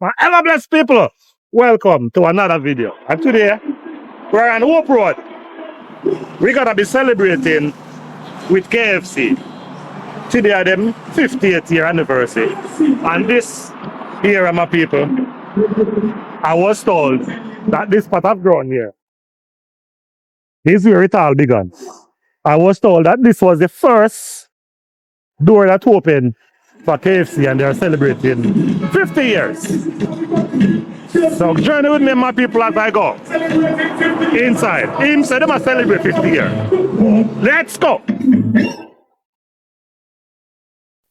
My ever blessed people, welcome to another video. And today, we're on Hope Road. We're gonna be celebrating with KFC. Today are them 50th year anniversary. And this here, my people, I was told that this pot of ground here is where it all began. I was told that this was the first door that opened for KFC and they're celebrating 50 years. So journey with me, my people, as I go inside. Him said they must celebrate 50 years. Let's go.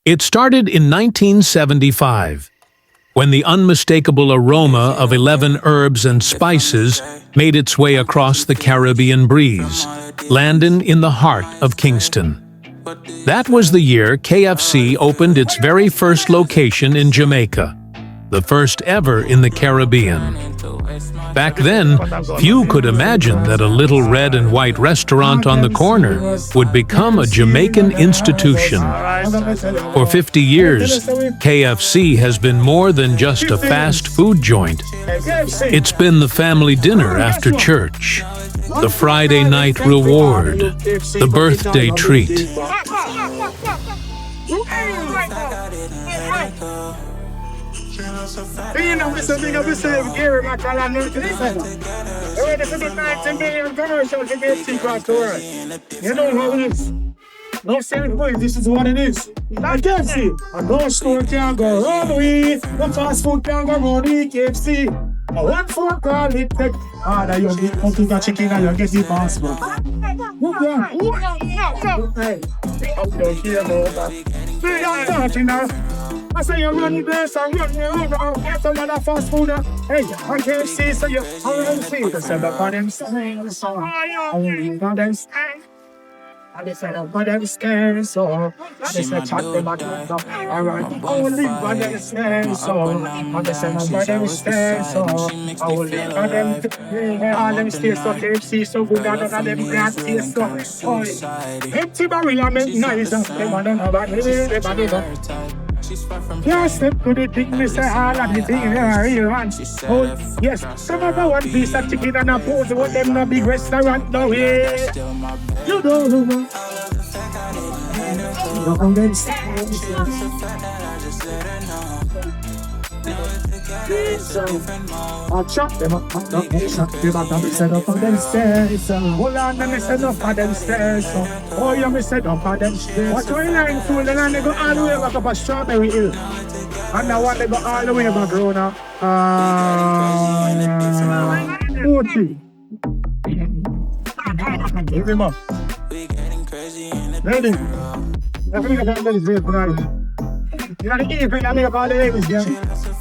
It started in 1975, when the unmistakable aroma of 11 herbs and spices made its way across the Caribbean breeze, landing in the heart of Kingston. That was the year KFC opened its very first location in Jamaica, the first ever in the Caribbean. Back then, few could imagine that a little red and white restaurant on the corner would become a Jamaican institution. For 50 years, KFC has been more than just a fast food joint. It's been the family dinner after church, the Friday night reward, the birthday treat. You know, Mr. Big up yourself, Gary, my color, new to this. Already for the 19 million commercial to be seen across the world. You know how it is. No selling point, this is what it is. Like KFC, a no store can go wrong with, no fast food can go wrong with KFC. A one phone call, it take harder, you get come to the chicken and you get the passport. Move on. Hey, okay, here, no. See, I'm talking now. I say you run this and run your own, get another fast food. Hey, I can't see, so you already see. I said up on them stairs, so I only got them stairs. I said up on them stairs, so I said chat them back up. Alright, only got them stairs, so I said up on them stairs, so I only got them. All them stairs, so KFC, so good, I don't have them grand stairs, so empty barrel, I make noise, them I don't have a can't step to the thing, me say all of the thing in a real one. Oh, yes, some of one piece of chicken and a pose with them no big restaurant, no way. You don't know. Don't get I'll chop them up, chop them up, and set up on them stairs. Hold on, let me set up on them stairs. Oh, yeah, me set up on them stairs. What's going on? So then they go all the way back up a Strawberry Hill. And now one they go all the way back around. 40. Give him up. Ready? Everything that is very tonight. You know the evening I make all the ladies, yeah.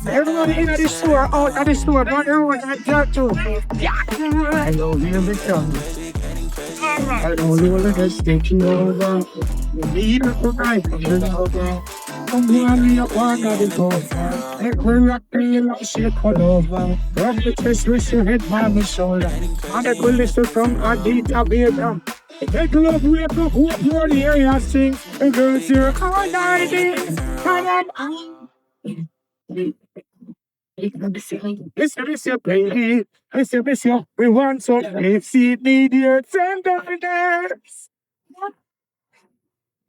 Everybody in the store, out of the store, but everyone got that too. I know you're the king. I know you're the taking over. You need a good night, you know. Come on, me up one of the doors. Every rock me like shit all over. Rub the chest with your head by my shoulder. And I could listen from a database. Take a look, we have to hope you're the area sing. And girls, you're all night. Come on. Miss your baby. Miss your. We want some KFC, need your tenderness.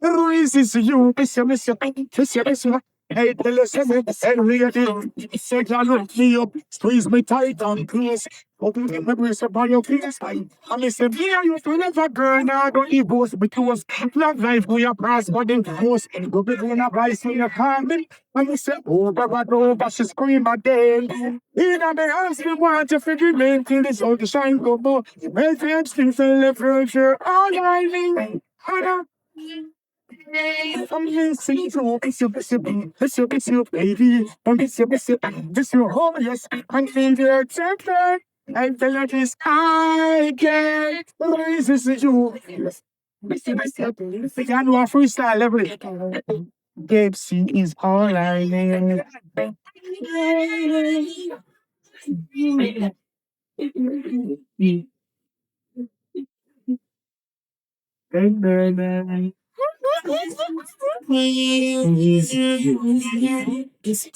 Who is this you? Miss your. Hey, tell us and we do. Say, look me up, squeeze me tight on close. Open my breast up on your face. I miss him. Yeah, you feel like a girl now. Don't you boast because love life for your price, but then post. Go between a vice in your comment. I miss him. Oh, but she scream at them. In the house, we want to figure main till the sun shine go more. My friends things in the future. All living. I'm missing you, miss you, baby. I'm miss you, oh yes. I'm feeling your temper. I feel like this I get. This is you. Miss you. I know a freestyle level. KFC is all I need.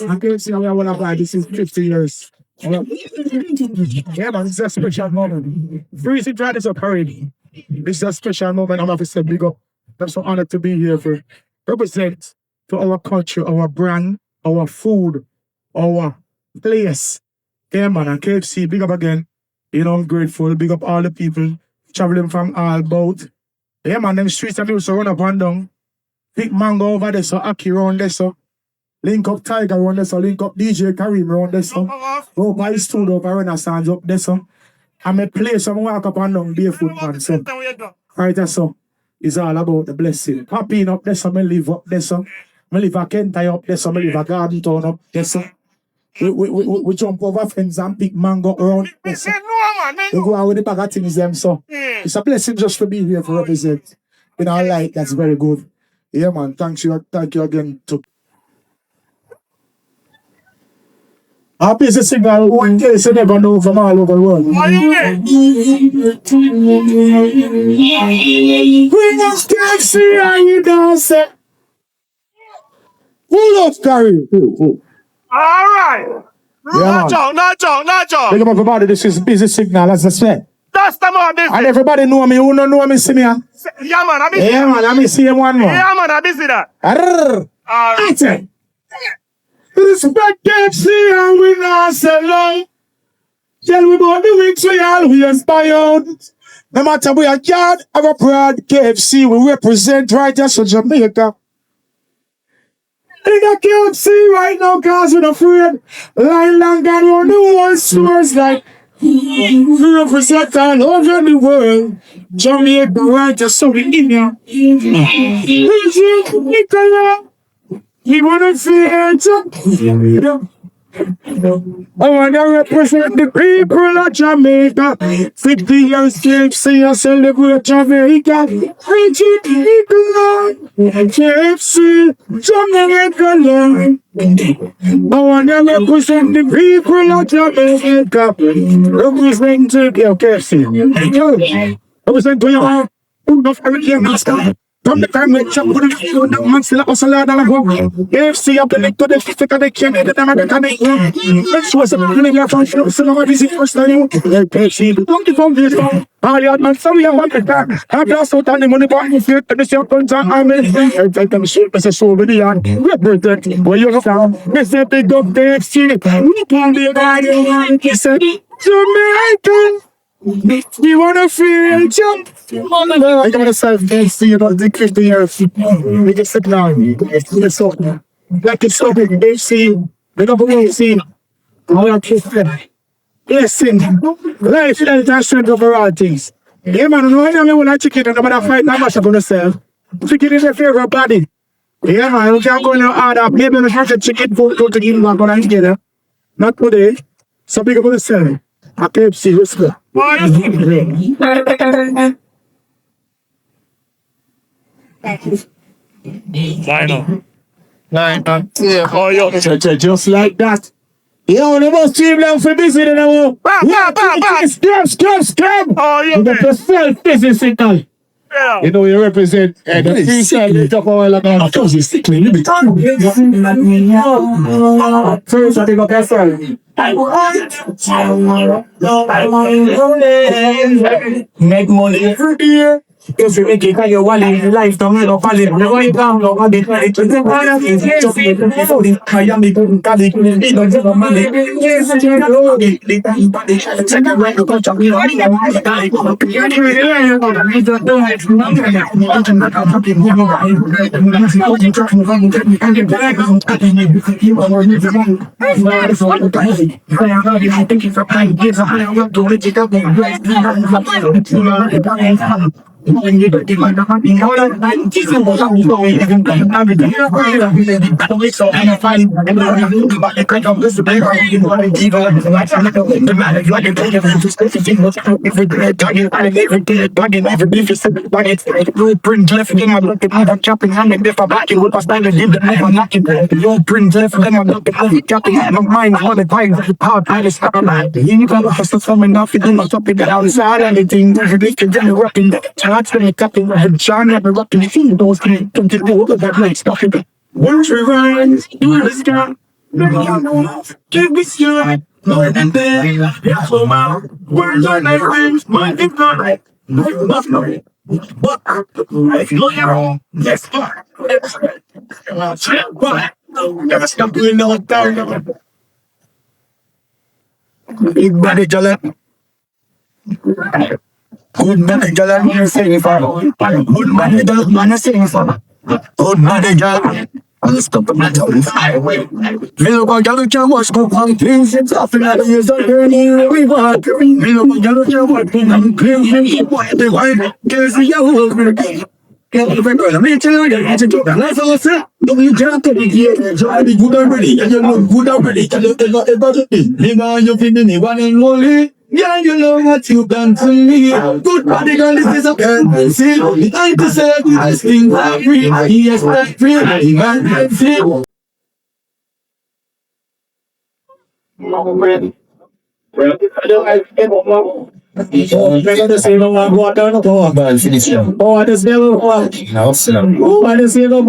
I can't see how I want to buy this in 50 years. Yeah, man, it's a special moment. Freezing try this up, hurry. This is a special moment. I'm going to say big up. I'm so honored to be here for represent to our culture, our brand, our food, our place. Yeah, man, and KFC, big up again. You know, I'm grateful. Big up all the people traveling from all about. Yeah, man, them streets and people so run up and down. Big Mango over there, so Aki around there, so. Link up Tiger around there, so link up DJ Kareem around there, so. Go by studio up Renaissance up there, so. I'm a place, so I walk up and down barefoot, man, so. Right, so. It's all about the blessing. Popping up there, so I live up there, so. I live a Kentai up there, so I live a Garden Town up there, so. We jump over fence and pick mango around there, so. We go out with the bag of things, them, so. It's a blessing just to be here for represent. You know, like, that's very good. Yeah, man, thank you again. Happy is a signal, one case you never know from all over the world. We just can't see how you dance. Who loves Gary? Alright. Yeah, Not joke. Think about everybody, this is busy signal, as I said. That's the man busy. And everybody know me, who don't know me, see me. Yeah, man, I busy. Yeah, man, let me see him one more. Yeah, man, I busy that. Alright. Respect KFC and we not sell long. Tell we about the weeks we always buy out. No matter we are yard or abroad, KFC we represent right here in Jamaica. They got KFC right now cause we're not afraid. Line long and you know one stores like we represent all over the world. Jamaica right here so we in here. We wanna see hands up. I wanna represent the people of Jamaica. 50 years KFC, I celebrate Jamaica. KFC, Jamaica land. I wanna represent the people of Jamaica. Represent KFC. Represent to your enough everything master. From the time we jump with the man still a salad and a go. KFC up the neck to the stick of the can and the American. This was a million function, so no busy first time. KFC, don't give on this one. All your man, sorry, I want to that. I've lost out on the money, but if you get the same contact, I'm in. I take them shape as a soul with the yard. Represent where you're from. This is big up KFC. We can be a guy, he said, Jamaican. We wanna feel jump. I got myself KFC, you know, the 50 years. We just sit down. It's so like it's so big. KFC, we don't believe see. I want to kiss blessing. Life is the strength of all things. Yeah, man, no one when I chicken and no matter fight, how much I'm gonna sell. Chicken is a favorite body. Yeah, man, you can't go in your order. Maybe I'm gonna chicken food to give you one together. Not today. So big gonna sell. I can't see what's good. I know. Yeah. Oh, yo. Just like that. Yo, the most team now for busy than I want. Scam. Oh, yo. The self-busy signal. Yeah. You know, you represent the freestyle you talk about like that. Because it's sickly, you be done. First, I think of yourself. Make money every year. If you make it on your wallet, life don't have no value. You're going down, no one is ready to do it. Just make it for the Miami, Cali, they don't have money. Yes, you know, they can't buy it. Check it right, you can't jump in. I don't know. You're doing it. You don't know it. I'm not happy. You know, I'm not talking about it. I'm back. I'm talking to you. I'm going to run. I'm not for the guy. I think it's a kind of I don't do it. You don't know. When you do my hunting, how long I'm teaching about how you go even I'm so and I find about the kind of this paper you want to give like the matter like a kind of specific every day talking every day talking every day for seven buckets you bring left in my look at I'm chopping hand and if I back you would I stand and give the I'm not you bring left in my look at I'm chopping my mind all the time the power I just have a man you got to have some enough in my topic that I was out anything every day can working God's gonna cut the head, John never looked in the field, those can do that night stuff. Where's your rise? Do this guy. Give me your more than that. Yeah, so my words are like rings, my things are like nothing. But I feel you're yes, but never stop doing no time. Big body jalan. Good body jalan, you're saying for good body jalan, man, saying for good body jalan. I'll stop the matter on the highway. Little boy, you can't watch go on things. It's often that you're so dirty. We want to read. Little boy, you can't watch go on things. They white. There's a yellow. I'm in tell you, I'm to that's all, sir. Don't you jump to the year. Try to be good already. And you look good already. Tell you not about it. Nigga, you're feeling the one and only. Yeah, you know what you've done to me. Good body girl, this is a currency. I deserve this thing for free. Yes, that's free. Man, that's it. Pega desse não aguarda não tô pode ser não pode ser não pode ser não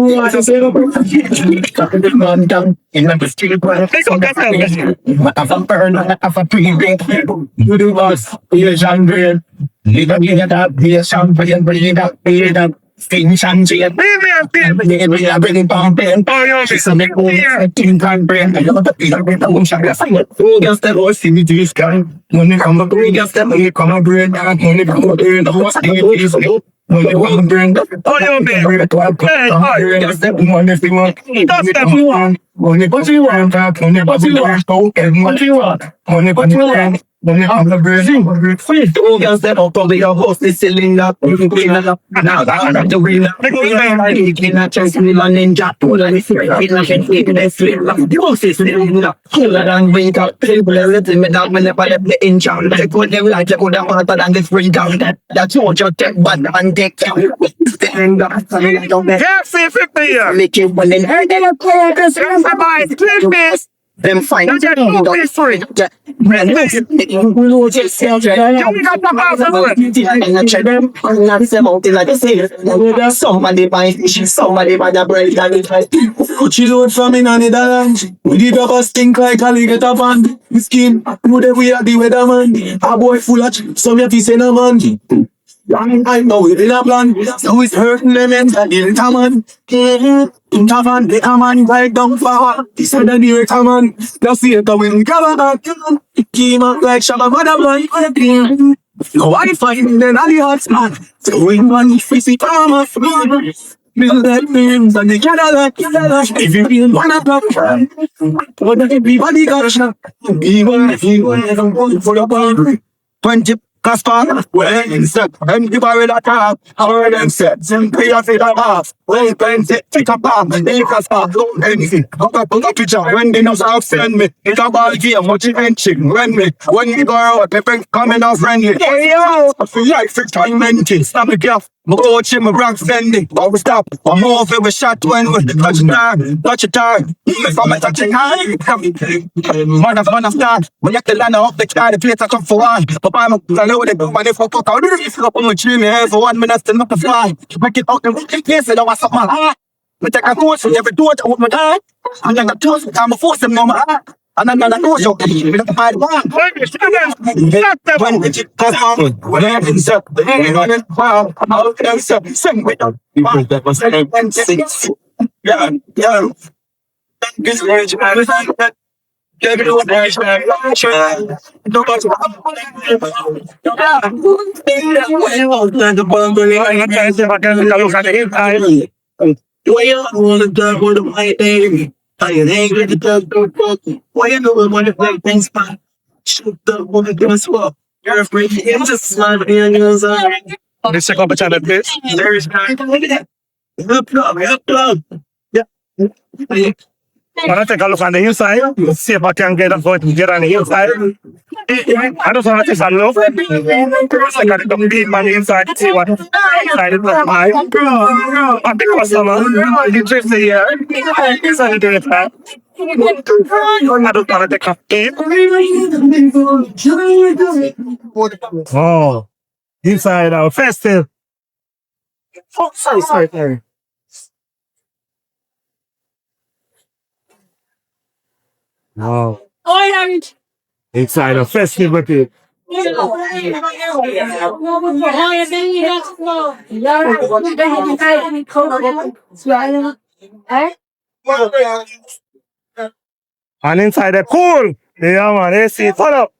you do us be a champion live in that be a champion bring it up Skin champion, bring pumping. She's a big team campaign. I love the people with the one shot. Who gets that horse? See me to this guy. When you come up, who gets that? When you come up, bring that. When you come up, the horse thing is when you want to bring that. Oh, you man. Gets that one if you want. That's that you want. When you what you want, when you what you want, and what you want. When you what you want. When you come to bring who gets that? I'll probably your horse is selling that. You can clean it up. Now I'm the winner. I cannot chase me on ninja. Totally free. I can take it as free. The horse is selling that. Cooler than wake up. People are letting me down when they put the inch out. They put them like they go down harder than they spring down. That's all your tech one and take down. Stand up. KFC 50 years. Make it when they heard they are clear. Because everybody's clear face. Them fine. Brand new. Just sell them. Somebody buy fish, somebody buy the bread and it has Gucci load from in Netherlands. We did a stink like alligator band. Skin, would we are the weatherman. A boy full of chips, so we have to send a man. I know it in a plan, so it's hurting them and in Taman. In Taman, they come and like down for he said the director man. Now see it when we cover back. It came out like Shabba Mother. Nobody fighting then all the hearts man. So we money fizzy farmer. Build that names and they Cadillac. If you feel one of them, what everybody got a shot. Be one if you want for the bar. 20 Casper, when instead, and you buy that car, our them sets and pay off it off. Well, pens it, take a bomb, and they Casper, don't anything. I'll pull up picture when they know how send me. It's a ball game, watch it and chicken, when me. When you go out, the friend coming off friendly. Hey yo, I feel like 6 time mental, stop it, girl. My coach in my Bronx vending, but we stop. I'm over with shot when we touch it down. From my touching high, man of start. When you have to land off the sky, the place I come for one. But I'm a know they do money for fuck out. If you up on my chin here for 1 minute, still not to fly. Make it out the place, and I was up my heart. I take a course, every door to open my eye. And then I toss, I'm a force them on my heart. And then I know you're going to buy the one. When we get cause on, when I can suck the hand on it, wow, how can I suck? Sing with them. That was 6. Yeah. This rage, man. Give it one rage, man. Nobody's do I want to do what my baby? I ain't ready to do why you know when it like things back? Shoot the woman to swap. You're afraid to get just slide in your side. Let's check out the channel, please. There is back. Help plug. Yeah. I'm gonna take a look on the inside, see if I can get on the inside. I just want to take a look. I got to beat on the inside to see what inside is like. I'm the customer. Interested here. Inside the inside. I don't want to take a tape. Oh, inside our festive. Oh, sorry. Wow. Oh, yeah. Inside a festivity. And inside the cool. Yeah, man. AC, turn up.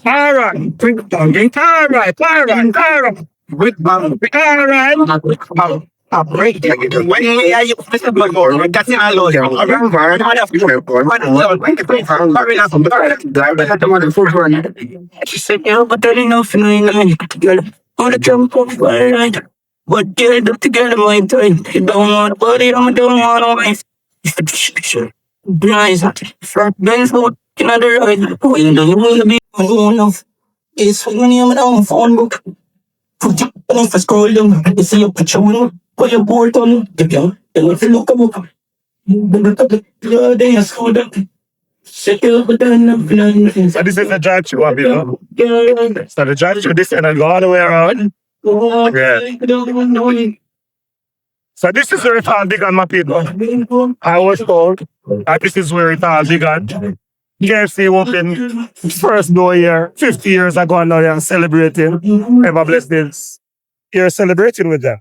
Alright. Alright. Alright. A break when you Mr. Blackboard, that's in a lawyer. I remember, I have to report. But I was going to pay for a car enough. I had to mother for one. She said, yeah, but I didn't know if you together. On the jump off for night. But get it together, my time. You don't want body, I don't want to waste. Nice. Front bench, looking at the right. When do you want to be alone? It's when you're on phone book. Put your phone for scrolling. You see your picture when put your board on. If you look up, they are screwed up. Shake it up, but then I'm feeling. So this is the drive through, you know? So the drive through this and I go all the way around. Yeah. So this is where it's all big on my people. I was told that this is where it's all big on. KFC opened first door here 50 years ago and now they're celebrating. Ever blessed this. You're celebrating with them.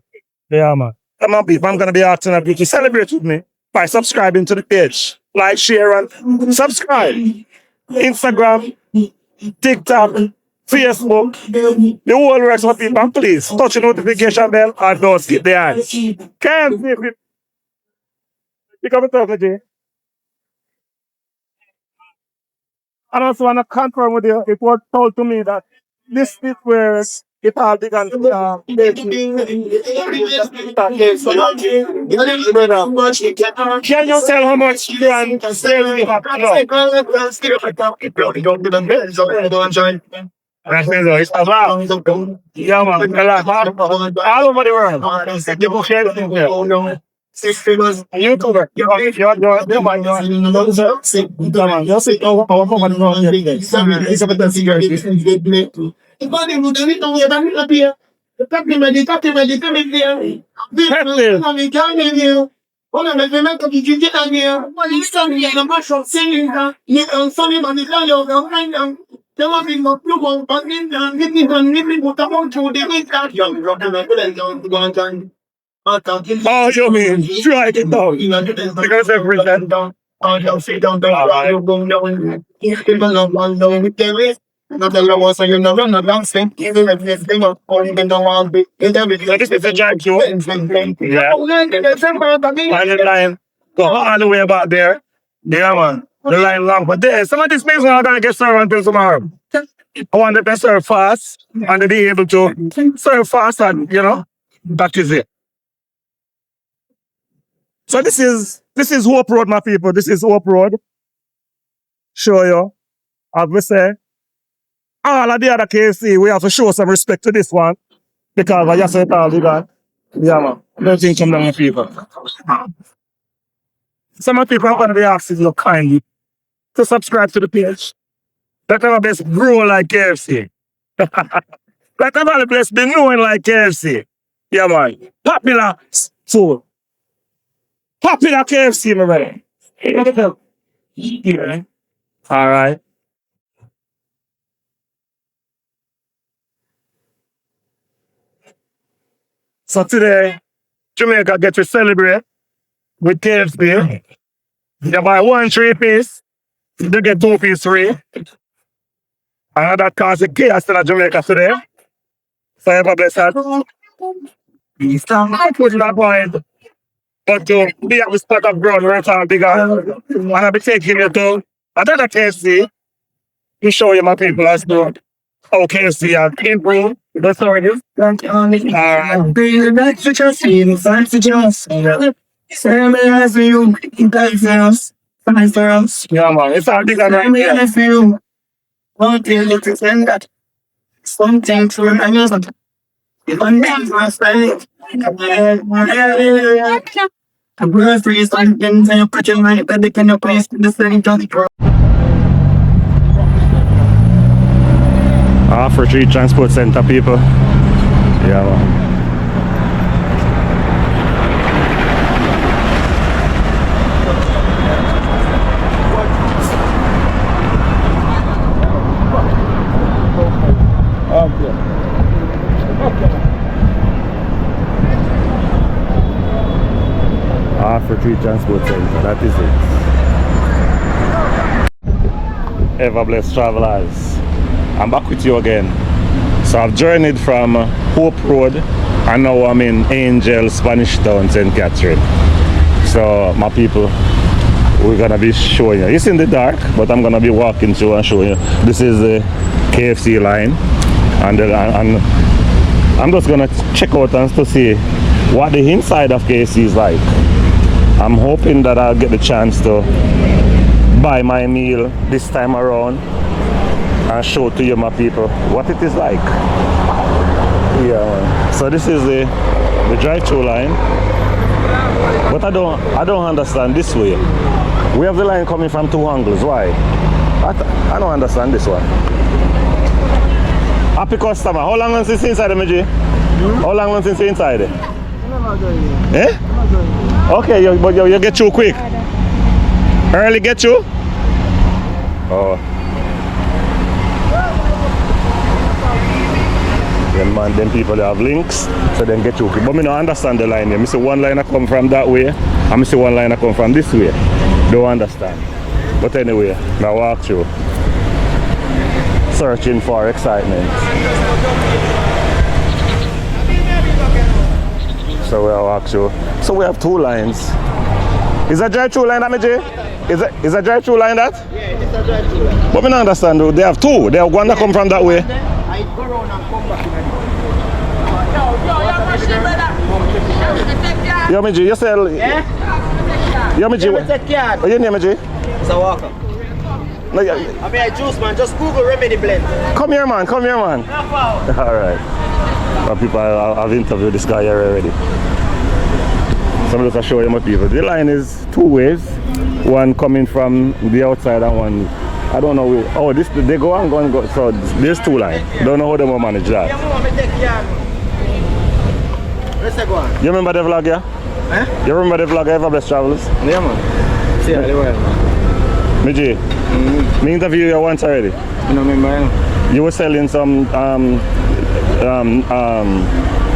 Yeah, man. Come on, people. I'm going to be asking you to celebrate with me by subscribing to the page. Like, share, and subscribe. Instagram, TikTok, Facebook, the whole rest of people. And please touch the notification bell and don't skip the ads. Can't see it. You come and talk to Jay. And also want to confirm with you, it was told to me that this is where it all began. Can you tell how much brand sales we have? It's a lot. Yeah, man. A lot. All over the world. People share it. YouTuber. Oh, you mean strike it down? Because everything down. Oh, you sit down, you go down. People don't with their ways. Not the lowest, so you know, run around, same. Even if it's big up, or even don't want to be. This is a giant show. Yeah. And the line go all the way back there. Yeah, man. The line long, but there, some of these things are going to get served until tomorrow. I want them to serve fast, and to be able to serve fast, and, you know, that is it. So this is Hope Road, my people. This is Hope Road. Show you. As we say, all of the other KFC, we have to show some respect to this one. Because I just said all the God. Yeah, man. Don't think some of people. Some of the people are going to be asking you kindly to subscribe to the page. Let our best grow like KFC. Let our best be known like KFC. Yeah, man. Popular food. Popular KFC, my brother. Yeah. All right. So today, Jamaica get to celebrate with KFC. You buy 1 3-piece, you get 2-piece free. And that causes chaos in Jamaica today. So ever bless that. I put that point. But to be at the spot of ground where it's all bigger, and I'll be taking you to another KFC to show you my people as to how KFC are improve the service. Alright. Bring it back to just see fight for just. Ceremony for you, fight for us. Fight for us. Yeah, man, it's all bigger than me. For you. One thing to pretend that something to remind us. One day for us, I'm real free, so you can say you put your money, but they can you please the same just bro. For Street Transport Center, people. Yeah, man. For Street Transport Center, that is it. Ever blessed travelers, I'm back with you again. So I've journeyed from Hope Road and now I'm in Angel, Spanish Town, St. Catherine. So my people, we're gonna be showing you. It's in the dark, but I'm gonna be walking through and showing you. This is the KFC line, and I'm just gonna check out and to see what the inside of KFC is like. I'm hoping that I'll get the chance to buy my meal this time around and show to you, my people, what it is like. Yeah, man. So this is the drive-through line, but I don't understand this way. We have the line coming from two angles. Why? I don't understand this one. Happy customer. How long since inside, MG? How long since inside? Eh? Okay, you get through quick. Early get through? Oh. Yeah, man, them people they have links, so then get through quick. But I don't understand the line here. I see one line I come from that way, and I see one line I come from this way. Don't understand. But anyway, I walk through. Searching for excitement. So we walk through. So we have two lines. Is that drive-through line that, MJ? Is that drive-through line that? Yeah, it's a drive-through line. But I don't understand though. They have two. They have one that come from that way. I go around and come back. Yo, MJ, you sell. Yeah? Yo, MJ. What's your name, MJ? It's a walker. No, yeah. I mean, I juice, man. Just Google remedy blend. Come here, man. Come here, man. All right. Well, people, I've interviewed this guy here already. So I'm just show you my people. The line is two ways. One coming from the outside and one, I don't know. Oh, this they go and go and go. So there's two lines. Don't know how they will manage that. Let's go on. You remember the vlog, yeah? Eh? You remember the vlog, Ever Blessed Travels? Yeah, man. See how they were. Miji, me interview you once already. I don't remember. You were selling some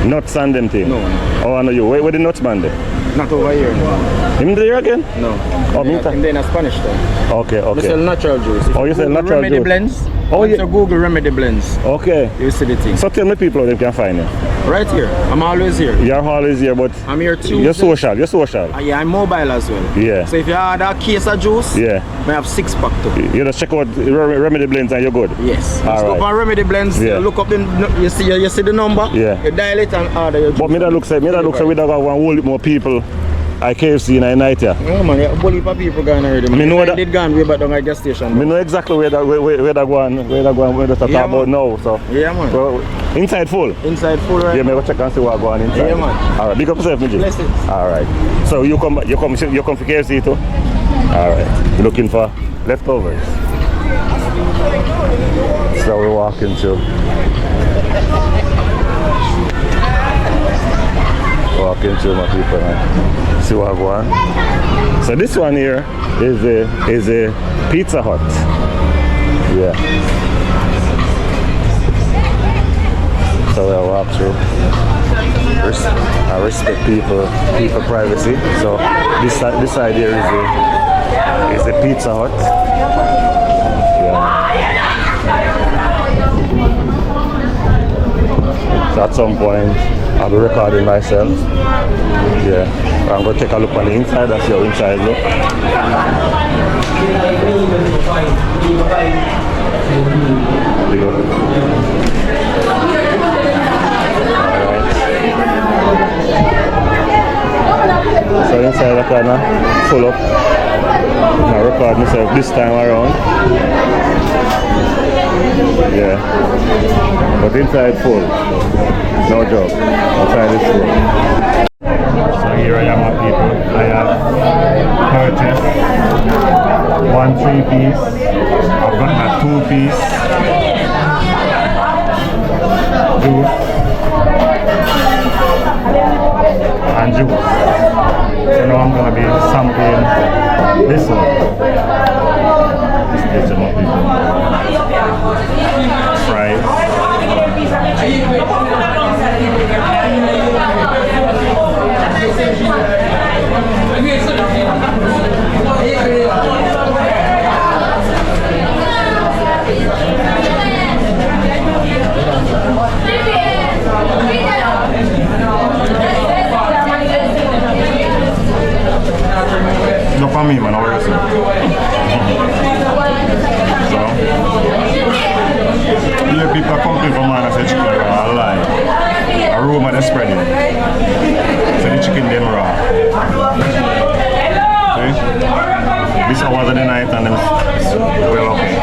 nuts and them thing. No. Oh, I know you. Where the nuts man there? Not over here. No. Him there again? No. Oh, me I'm there in a Spanish town. Okay, We sell okay. natural juice. Oh, you sell natural remedy juice? blends. Oh, yeah. So Google remedy blends. Okay. You see the thing. So tell me people how they can find you. Right here. I'm always here. You're always here, but I'm here too. you're social. You're social. Yeah, I'm mobile as well. Yeah. So if you order a case of juice, Yeah. I have 6-pack too. You just check out Remedy Blends and you're good. Yes. Just All go right. for remedy blends. Yeah. You look up the, you see the number. Yeah. You dial it and order your juice. But me that looks like we don't have one whole heap more people at KFC in the night here. Yeah, man, yeah, a whole heap of people going already. I mean, know that- did gone way back down at gas station. I know exactly where they go and where they talk Yeah, about man. now. So Yeah, man. so, inside full. Inside full right Yeah, now. me go check and see what go on inside. Yeah, man. All right, big up yourself, Mijay. Blessings. All right. So you come for KFC too? All right. You're looking for leftovers. So we're walking through. Walking through, my people, man. See what I go on. So this one here is a Pizza Hut. Yeah. So we'll walk through. I respect people privacy. So this side here is a Pizza Hut. Yeah. So at some point I'll be recording myself. Yeah. I'm gonna take a look on the inside. That's your inside look. So inside I kinda full up. I record myself this time around. Yeah. But inside full. No joke. Outside is full. So here I am, my people. juice. So now I'm gonna be sampling this one. This is my people. Fries. No for me, man, I work so. Yeah, people are coming from man and say chicken raw, I lie. Aroma they spreading. So the chicken them raw. Okay? This hours of the night and them well okay.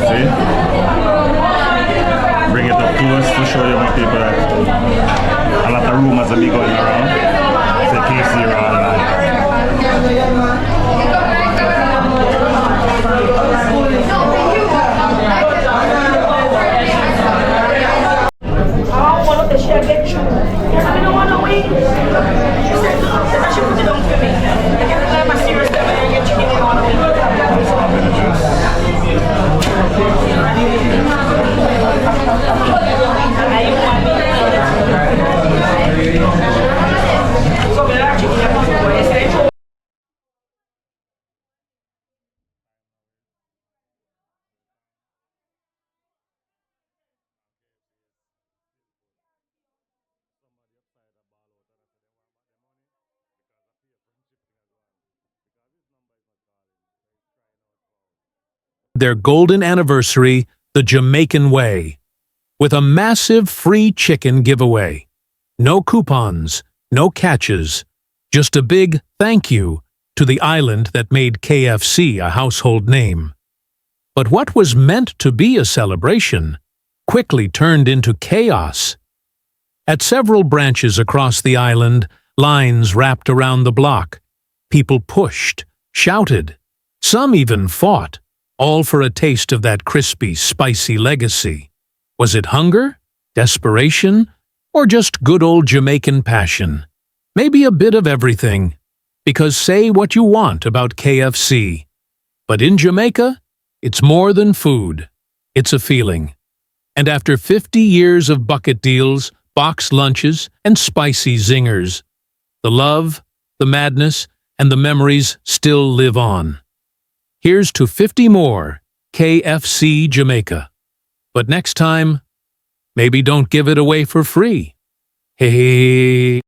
See? Bring it up close to show you my people that a lot of rumors will be going around. Say KFC raw line. Their golden anniversary the Jamaican way, with a massive free chicken giveaway. No coupons, no catches, just a big thank you to the island that made KFC a household name. But what was meant to be a celebration quickly turned into chaos. At several branches across the island, lines wrapped around the block. People pushed, shouted, some even fought, all for a taste of that crispy, spicy legacy. Was it hunger, desperation, or just good old Jamaican passion? Maybe a bit of everything. Because say what you want about KFC. But in Jamaica, it's more than food. It's a feeling. And after 50 years of bucket deals, box lunches, and spicy zingers, the love, the madness, and the memories still live on. Here's to 50 more KFC Jamaica. But next time, maybe don't give it away for free. Hey.